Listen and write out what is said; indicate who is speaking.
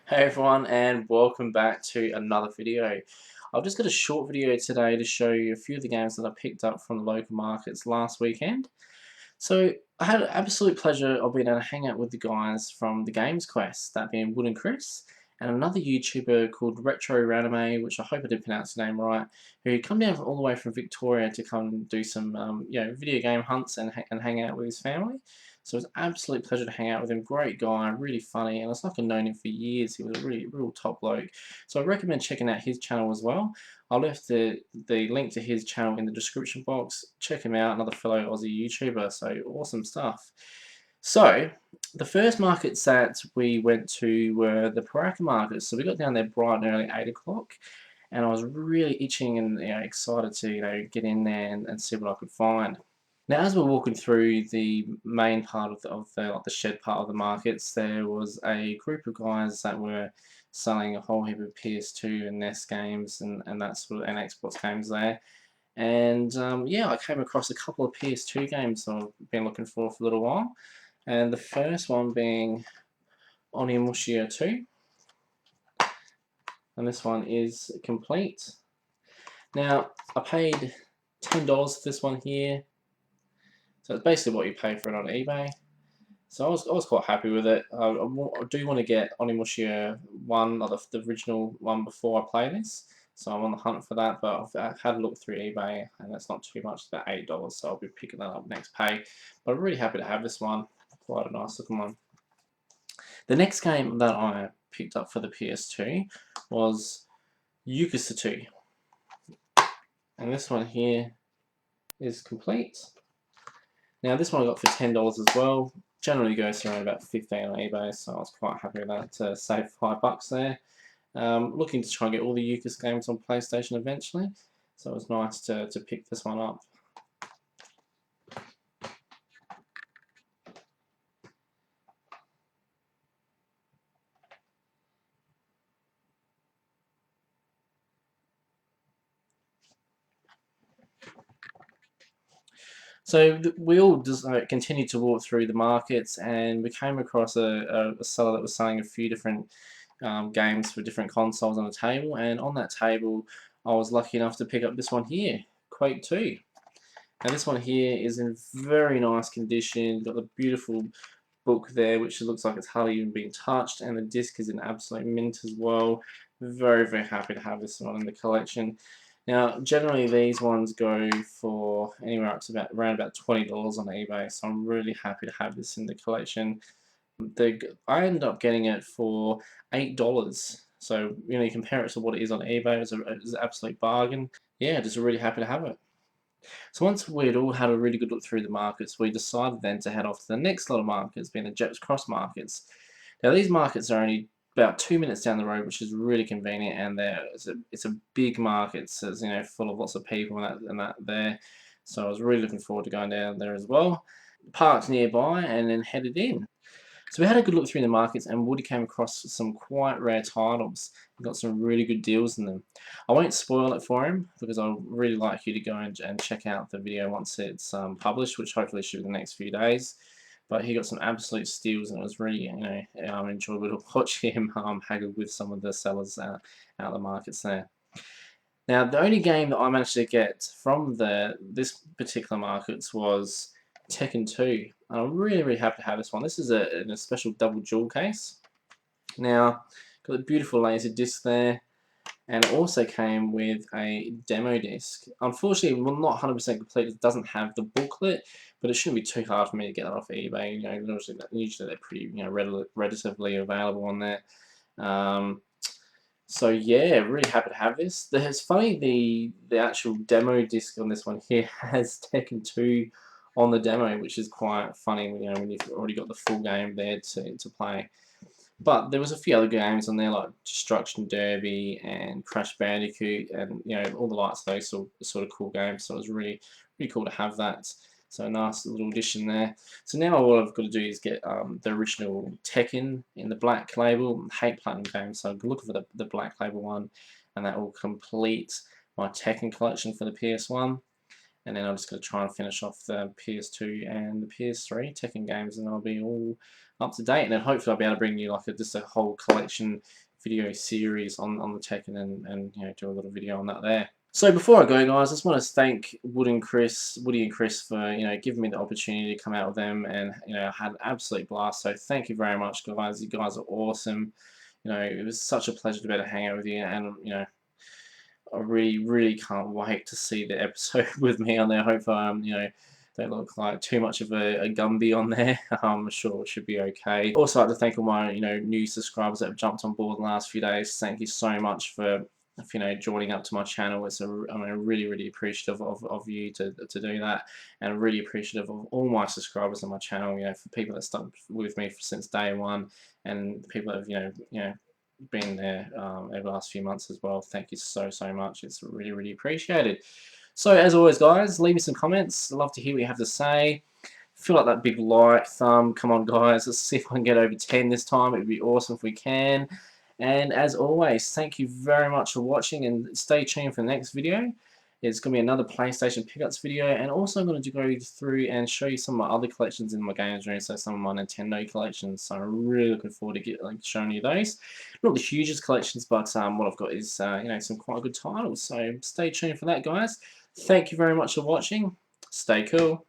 Speaker 1: Hey everyone, and welcome back to another video. I've just got a short video today to show you a few of the games that I picked up from the local markets last weekend. So I had an absolute pleasure of being able to hang out with the guys from the Games Quest, that being Wood and Chris, and another YouTuber called Retro Ranime, which I hope I did pronounce the name right, who come down all the way from Victoria to come do some video game hunts and hang out with his family. So it was an absolute pleasure to hang out with him. Great guy, really funny, and it's like I've known him for years. He was a really real top bloke. So I recommend checking out his channel as well. I'll left the link to his channel in the description box. Check him out, another fellow Aussie YouTuber, so awesome stuff. So, the first markets that we went to were the Paraka markets. So we got down there bright and early, 8 o'clock, and I was really itching and excited to get in there and see what I could find. Now, as we're walking through the main part of the shed part of the markets, there was a group of guys that were selling a whole heap of PS2 and NES games and that sort of and Xbox games there. And yeah, I came across a couple of PS2 games I've been looking for a little while. And the first one being Onimusha 2, and this one is complete. Now, I paid $10 for this one here, so it's basically what you pay for it on eBay. So I was quite happy with it. I do want to get Onimusha 1, or the original one before I play this. So I'm on the hunt for that, but I've had a look through eBay and that's not too much, it's about $8, so I'll be picking that up next pay. But I'm really happy to have this one, quite a nice looking one. The next game that I picked up for the PS2 was Yakuza 2. And this one here is complete. Now this one I got for $10 as well. Generally goes around about 15 on eBay, so I was quite happy with that to save $5 there. Looking to try and get all the Yakuza games on PlayStation eventually, so it was nice to pick this one up. So we all just continued to walk through the markets, and we came across a seller that was selling a few different games for different consoles on a table. And on that table, I was lucky enough to pick up this one here, Quake 2. Now this one here is in very nice condition. Got the beautiful book there, which looks like it's hardly even been touched, and the disc is in absolute mint as well. Very happy to have this one in the collection. Now, generally these ones go for anywhere up to around about $20 on eBay, so I'm really happy to have this in the collection. I ended up getting it for $8. So, you compare it to what it is on eBay, it's an absolute bargain. Yeah, just really happy to have it. So once we'd all had a really good look through the markets, we decided then to head off to the next lot of markets, being the Jeps Cross markets. Now these markets are only about 2 minutes down the road, which is really convenient, and it's a big market, so it's full of lots of people and that there. So I was really looking forward to going down there as well. Parked nearby and then headed in. So we had a good look through the markets, and Woody came across some quite rare titles. We got some really good deals in them. I won't spoil it for him because I'd really like you to go and check out the video once it's published, which hopefully should be the next few days. But he got some absolute steals, and it was really enjoyable to watch him haggle with some of the sellers out of the markets there. Now, the only game that I managed to get from this particular markets was Tekken 2. I'm really happy to have this one. This is a special double jewel case. Now, got a beautiful laser disc there, and it also came with a demo disc. Unfortunately, well, not 100% complete. It doesn't have the booklet, but it shouldn't be too hard for me to get that off eBay. Usually they're pretty relatively available on there. So yeah, really happy to have this. It's funny, the actual demo disc on this one here has Tekken 2 on the demo, which is quite funny. When you've already got the full game there to play. But there was a few other games on there like Destruction Derby and Crash Bandicoot, and all the likes of those sort of cool games. So it was really cool to have that. So a nice little addition there. So now all I've got to do is get the original Tekken in the black label. I hate Platinum games, so I'm looking for the black label one, and that will complete my Tekken collection for the PS1. And then I'm just going to try and finish off the PS2 and the PS3 Tekken games, and I'll be all up to date, and then hopefully I'll be able to bring you like just a whole collection video series on the Tekken, and you know, do a little video on that there. So before I go, guys, I just want to thank Woody and Chris for, you know, giving me the opportunity to come out with them, and you know, I had an absolute blast. So thank you very much, guys. You guys are awesome. You know, it was such a pleasure to be able to hang out with you, and you know, I really can't wait to see the episode with me on there. I hope you know, don't look like too much of a Gumby on there. I'm sure it should be okay. Also, I'd like to thank all my, you know, new subscribers that have jumped on board in the last few days. Thank you so much for, you know, joining up to my channel. I'm really appreciative of you to do that, and really appreciative of all my subscribers on my channel. You know, for people that stuck with me since day one, and people that have, you know, been there over the last few months as well. Thank you so much. It's really appreciated. So as always, guys, leave me some comments. I'd love to hear what you have to say. Feel like that big like, thumb. Come on, guys. Let's see if I can get over 10 this time. It would be awesome if we can. And as always, thank you very much for watching, and stay tuned for the next video. It's going to be another PlayStation pickups video, and also I'm going to go through and show you some of my other collections in my games room, so some of my Nintendo collections. So I'm really looking forward to showing you those. Not the hugest collections, but what I've got is you know, some quite good titles. So stay tuned for that, guys. Thank you very much for watching. Stay cool.